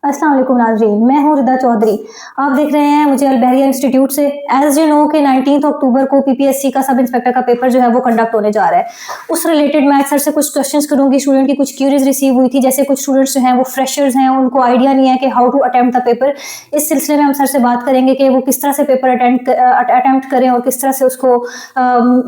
अस्सलाम वालेकुम नाज़रीन, मैं हूँ रिदा चौधरी। आप देख रहे हैं मुझे अलबेरिया इंस्टीट्यूट से। एज यू नो कि 19 अक्टूबर को पीपीएससी का सब इंस्पेक्टर का पेपर जो है वो कंडक्ट होने जा रहा है। उस रिलेटेड मैं सर से कुछ क्वेश्चंस करूंगी। स्टूडेंट की कुछ क्यूरीज रिसीव हुई थी, जैसे कुछ स्टूडेंट्स जो हैं वो फ्रेशर्स हैं, उनको आइडिया नहीं है कि how to attempt the paper. इस सिलसिले में हम सर से बात करेंगे कि वो किस तरह से पेपर अटेम्प्ट करें और किस तरह से उसको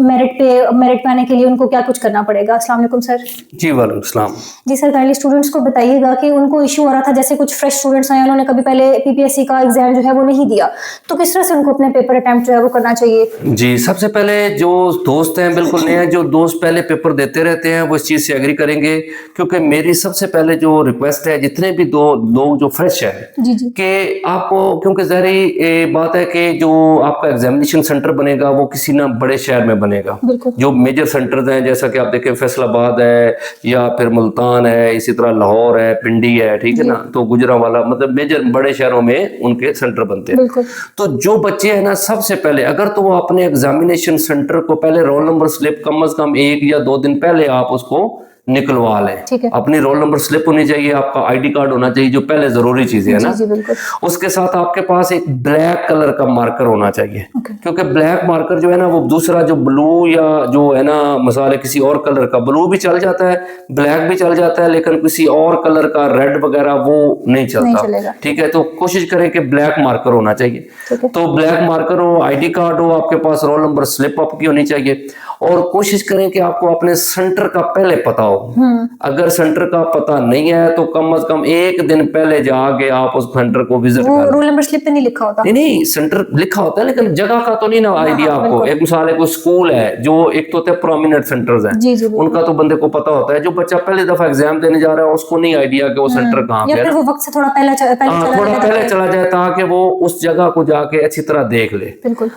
मेरिट पे आने के लिए उनको क्या कुछ करना पड़ेगा। अस्सलाम वालेकुम सर। जी वालेकुम सलाम। जी सर, काइंडली स्टूडेंट्स को बताइएगा कि उनको इशू आ रहा था, जैसे कुछ फ्रेश स्टूडेंट्स हैं, उन्होंने कभी पहले पीपीएससी का एग्जाम जो है वो नहीं दिया, तो किस तरह से उनको अपने पेपर अटेम्प्ट जो है वो करना चाहिए। जी, सबसे पहले जो दोस्त हैं बिल्कुल नए हैं, जो दोस्त पहले पेपर देते रहते हैं वो इस चीज़ से एग्री करेंगे, क्योंकि मेरी सबसे पहले जो रिक्वेस्ट है जितने भी दो लोग जो फ्रेश है जी जी कि आपको, क्योंकि ज़ाहिर बात है कि जो आपका एग्जामिनेशन सेंटर बनेगा वो किसी ना बड़े शहर में बनेगा। जो मेजर सेंटर्स हैं जैसा कि आप देखें फैसलाबाद है या फिर मुल्तान है, इसी तरह लाहौर है, पिंडी है, ठीक है ना, तो गुजरांवाला, मतलब मेजर बड़े शहरों में उनके सेंटर बनते हैं। तो जो बच्चे हैं ना, सबसे पहले अगर तो वो अपने एग्जामिनेशन सेंटर को पहले रोल नंबर स्लिप कम से कम 1 या 2 दिन पहले आप उसको निकलवा लें। अपनी रोल नंबर स्लिप होनी चाहिए, आपका आईडी कार्ड होना चाहिए, जो पहले जरूरी चीजें है ना। उसके साथ आपके पास एक ब्लैक कलर का मार्कर होना चाहिए, क्योंकि ब्लैक मार्कर जो है ना वो दूसरा जो ब्लू या जो है ना मसाले किसी और कलर का, ब्लू भी चल जाता है, ब्लैक भी चल जाता है, लेकिन किसी और कलर का रेड वगैरह वो नहीं चलता। ठीक है, तो कोशिश करें कि ब्लैक मार्कर होना चाहिए। तो ब्लैक मार्कर हो, आईडी कार्ड हो आपके पास, रोल नंबर स्लिप आपकी होनी चाहिए, और कोशिश करें कि आपको अपने सेंटर का पहले पता हो। अगर सेंटर का पता नहीं है तो कम से कम 1 दिन पहले जाके आप उस सेंटर को विजिट करें। रोल नंबर स्लिप पे नहीं लिखा होता? नहीं, सेंटर लिखा होता है लेकिन जगह का तो नहीं ना आइडिया आपको। एक मिसाल है, कोई स्कूल है जो एक तो प्रोमिनेंट सेंटर्स हैं, उनका तो बंदे को पता होता है। जो बच्चा पहली दफा एग्जाम देने जा रहा है उसको नहीं आइडिया कि वो सेंटर कहाँ पे है, वो वक्त से थोड़ा पहले चला जाए ताकि वो उस जगह को जाके अच्छी तरह देख ले। बिल्कुल।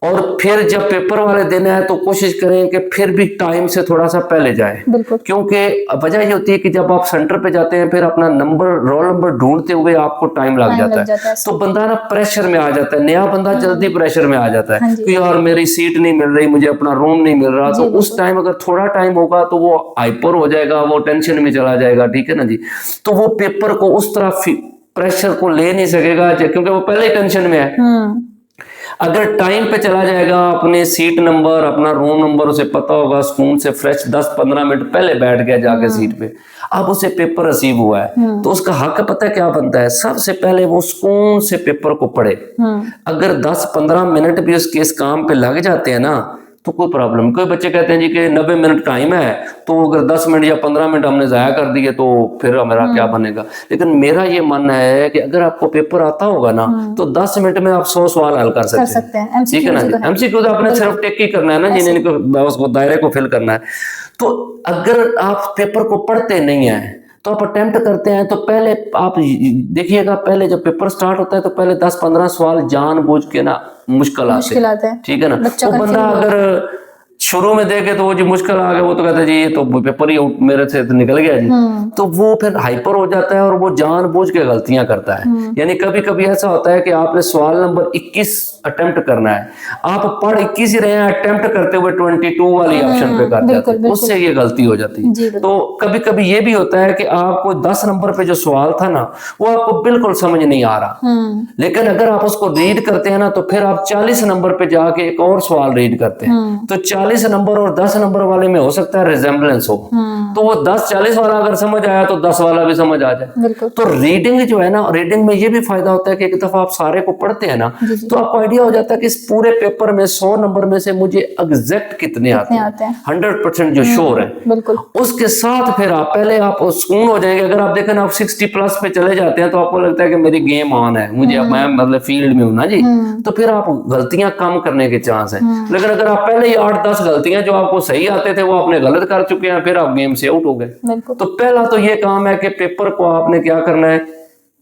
और फिर जब पेपर वाले दिन है तो कोशिश करें कि फिर भी टाइम से थोड़ा सा पहले जाएं, क्योंकि वजह ये होती है कि जब आप सेंटर पे जाते हैं फिर अपना नंबर, रोल नंबर ढूंढते हुए आपको टाइम लग जाता है। तो बंदा ना प्रेशर में आ जाता है, नया बंदा जल्दी प्रेशर में आ जाता है कि यार मेरी सीट नहीं मिल रही, मुझे अपना रूम नहीं मिल रहा। तो उस टाइम अगर थोड़ा टाइम होगा तो वो हाइपर हो जाएगा, वो टेंशन में चला जाएगा, ठीक है ना जी। तो वो पेपर को उस तरह प्रेशर को ले नहीं सकेगा, क्योंकि वो पहले टेंशन में है। अगर टाइम पे चला जाएगा, अपने सीट नंबर, अपना रूम नंबर उसे पता होगा, सुकून से फ्रेश 10-15 मिनट पहले बैठ गया जाके सीट पे, अब उसे पेपर रिसीव हुआ है तो उसका हक पता है क्या बनता है, सबसे पहले वो सुकून से पेपर को पढ़े। अगर 10-15 मिनट भी उसके इस काम पे लग जाते हैं ना तो कोई प्रॉब्लम। कोई बच्चे कहते हैं जी कि 90 मिनट टाइम है, तो अगर 10 मिनट या 15 मिनट हमने जाया कर दिए तो फिर हमारा क्या बनेगा। लेकिन मेरा ये मानना है कि अगर आपको पेपर आता होगा ना तो 10 मिनट में आप 100 सवाल हल कर सकते हैं, ठीक है ना। एमसीक्यू तो आपने सिर्फ टिक ही करना है ना, जिन्हें उसको दायरे को फिल करना है। तो अगर आप पेपर को पढ़ते नहीं है तो आप अटेम्प्ट करते हैं, तो पहले आप देखिएगा, पहले जब पेपर स्टार्ट होता है तो पहले 10-15 सवाल जानबूझ के ना मुश्किल आते हैं, ठीक है ना। तो बंदा अगर शुरू में देखे तो वो जी मुश्किल आ गया, वो तो कहता है जी ये तो पेपर ही मेरे से तो निकल गया जी, तो वो फिर हाइपर हो जाता है और वो जानबूझ के गलतियां करता है। यानी कभी कभी ऐसा होता है कि आपने सवाल नंबर 21 अटेम्प्ट करना है, आप पढ़ 21 ही रहे हैं, अटेम्प्ट करते हुए 22 वाली ऑप्शन पे कर जाते हैं, उससे ये गलती हो जाती है। तो कभी कभी ये भी होता है कि आपको 10 नंबर पे जो सवाल था ना वो आपको बिल्कुल समझ नहीं आ रहा, लेकिन अगर आप उसको रीड करते हैं ना तो फिर आप 40 नंबर पे जाके एक और सवाल रीड करते हैं, तो 40 नंबर और 10 नंबर वाले में हो सकता है रिजेम्बलेंस हो, तो वो 10-40 वाला अगर समझ आया तो 10 वाला भी समझ आ जाए। तो रीडिंग जो है ना, रीडिंग में ये भी फायदा होता है कि एक दफा आप सारे को पढ़ते हैं ना तो आपको आइडिया हो जाता है कि इस पूरे पेपर में 100 नंबर में से मुझे एग्जैक्ट कितने आते हैं, 100% जो श्योर है। उसके साथ फिर आप पहले आप सुकून हो जाएंगे। अगर आप देखें ना आप 60+ पे चले जाते हैं तो आपको लगता है कि मेरी गेम ऑन है, मुझे मैं मतलब फील्ड में हूं ना जी, तो फिर आप गलतियां कम करने के चांस है। लेकिन अगर आप पहले ही 8-10 गलतियां जो आपको सही आते थे वो आपने गलत कर चुके हैं, फिर आप गेम से आउट हो गए। तो पहला तो ये काम है कि पेपर को आपने क्या करना है,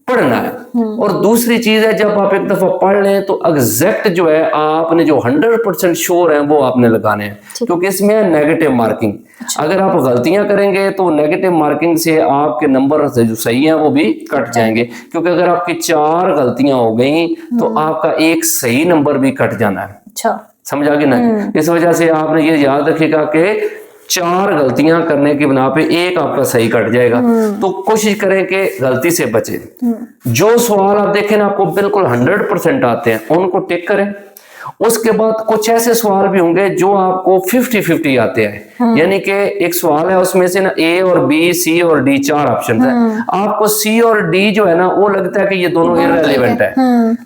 पढ़ना है। और दूसरी चीज है, जब आप एक दफा पढ़ लें तो एग्जैक्ट जो है आपने जो 100% श्योर है वो आपने लगाने हैं, क्योंकि इसमें है नेगेटिव मार्किंग। अगर आप गलतियां करेंगे तो नेगेटिव मार्किंग से आपके नंबर से जो सही है वो भी कट जाएंगे, क्योंकि अगर आपकी 4 गलतियां हो गई तो आपका एक सही नंबर भी कट जाना है। समझ आ गई ना। इस वजह से आपने ये याद रखिएगा कि 4 गलतियां करने की बना पे एक आपका सही कट जाएगा। तो कोशिश करें कि गलती से बचें। जो सवाल आप देखें ना आपको बिल्कुल 100% आते हैं उनको टिक करें। उसके बाद कुछ ऐसे सवाल भी होंगे जो आपको 50-50 आते हैं, यानी कि एक सवाल है उसमें से ना ए और बी, सी और डी 4 ऑप्शन है, आपको सी और डी जो है ना वो लगता है कि ये दोनों इररिलेवेंट है,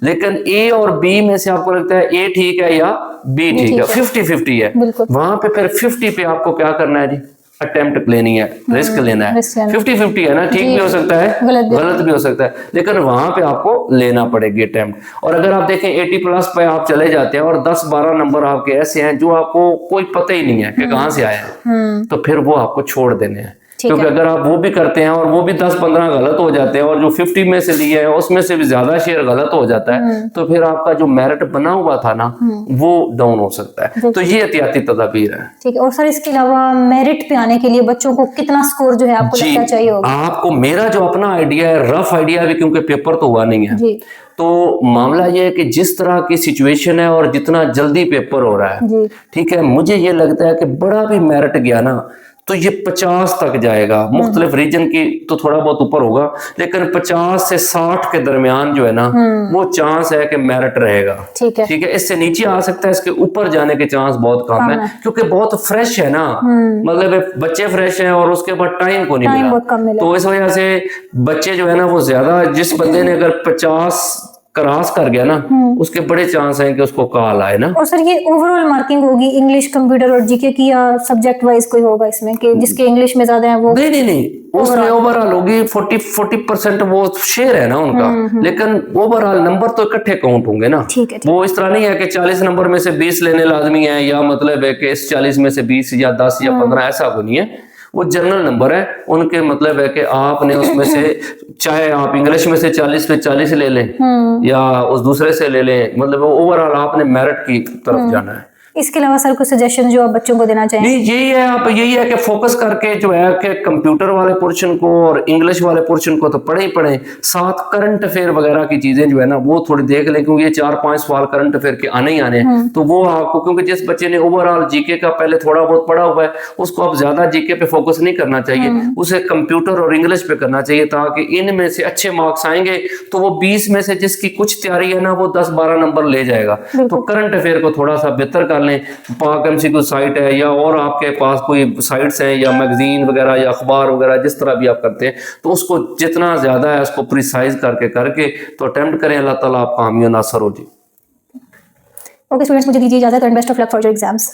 लेकिन ए और बी में से आपको लगता है ए ठीक है या बी ठीक है, 50-50 है। वहां पे फिर 50 पे आपको क्या करना है जी, अटेम्प्ट लेनी है, रिस्क लेना है। 50-50 है ना, ठीक भी हो सकता है, गलत भी हो सकता है, लेकिन वहां पे आपको लेना पड़ेगी अटेम्प्ट। और अगर आप देखें 80+ पे आप चले जाते हैं और 10-12 नंबर आपके ऐसे हैं जो आपको कोई पता ही नहीं है कि कहां से आए हैं, तो फिर वो आपको छोड़ देने हैं। क्योंकि अगर आप वो भी करते हैं और वो भी 10-15 गलत हो जाते हैं और जो 50 में से लिए है उसमें से भी ज्यादा शेयर गलत हो जाता है, तो फिर आपका जो मेरिट बना हुआ था ना वो डाउन हो सकता है। तो ये एहतियाती तदाबीर है। ठीक है। और सर इसके अलावा मेरिट पे आने के लिए बच्चों को कितना स्कोर जो है आपको लगता चाहिए होगा? आपको मेरा जो अपना आइडिया है, रफ आइडिया भी, क्योंकि पेपर तो हुआ नहीं है जी। तो मामला ये है कि जिस तरह की सिचुएशन है और जितना जल्दी पेपर हो रहा है, ठीक है, मुझे ये लगता है कि बड़ा भी मेरिट गया ना तो ये 50 तक जाएगा। मुख्तलिफ रीजन की तो थोड़ा बहुत ऊपर होगा, लेकिन 50 से 60 के दरमियान जो है ना वो चांस है कि मेरिट रहेगा। ठीक है, इससे नीचे आ सकता है, इसके ऊपर जाने के चांस बहुत कम है, क्योंकि बहुत फ्रेश है ना, मतलब बच्चे फ्रेश हैं और उसके बाद टाइम को नहीं मिला, तो इस वजह से बच्चे जो है ना वो ज्यादा, जिस बंदे ने अगर 50 क्रॉस कर गया ना उसके बड़े चांस हैं कि उसको कॉल आए ना। और सर ये ओवरऑल मार्किंग होगी इंग्लिश, कंप्यूटर और जीके की, या सब्जेक्ट वाइज कोई होगा इसमें कि जिसके इंग्लिश में ज्यादा है वो? नहीं, उसमें ओवरऑल होगी 40% वो शेयर है ना उनका, लेकिन ओवरऑल नंबर तो इकट्ठे काउंट होंगे ना। ठीक है। वो इस तरह नहीं है कि 40 नंबर में से 20 लेने लाजमी है, या मतलब है कि इस 40 में से 20 या 10 या 15, ऐसा को नहीं है। वो जनरल नंबर है उनके, मतलब है कि आपने उसमें से चाहे आप इंग्लिश में से 40 पे 40 ले लें या उस दूसरे से ले लें, मतलब ओवरऑल आपने मेरिट की तरफ जाना है। इसके अलावा सर कुछ सजेशन जो आप बच्चों को देना चाहेंगे? यही है कि फोकस करके जो है कि कंप्यूटर वाले पोर्शन को और इंग्लिश वाले पोर्शन को तो पढ़े ही पढ़े, साथ करंट अफेयर वगैरह की चीजें जो है ना वो थोड़ी देख लें, क्योंकि ये 4-5 सवाल करंट अफेयर के आने ही आने, तो वो आपको, क्योंकि जिस बच्चे ने ओवरऑल जीके का पहले थोड़ा बहुत पढ़ा हुआ है उसको अब ज्यादा जीके पे फोकस नहीं करना चाहिए, उसे कंप्यूटर और इंग्लिश पे करना चाहिए, ताकि इनमें से अच्छे मार्क्स आएंगे तो वो 20 में से जिसकी कुछ तैयारी है ना वो 10-12 नंबर ले जाएगा। तो करंट अफेयर को थोड़ा सा बेहतर कर पाक MCQ साइट है, या और आपके पास कोई साइट्स हैं या मैगजीन वगैरह या अखबार वगैरह, जिस तरह भी आप करते हैं, तो उसको जितना ज्यादा है उसको प्रिसाइज करके तो अटेम्प्ट करें। अल्लाह ताला आपका हामी और नासर हो जी। ओके स्टूडेंट्स, मुझे दीजिए इजाजत and best of luck for your exams.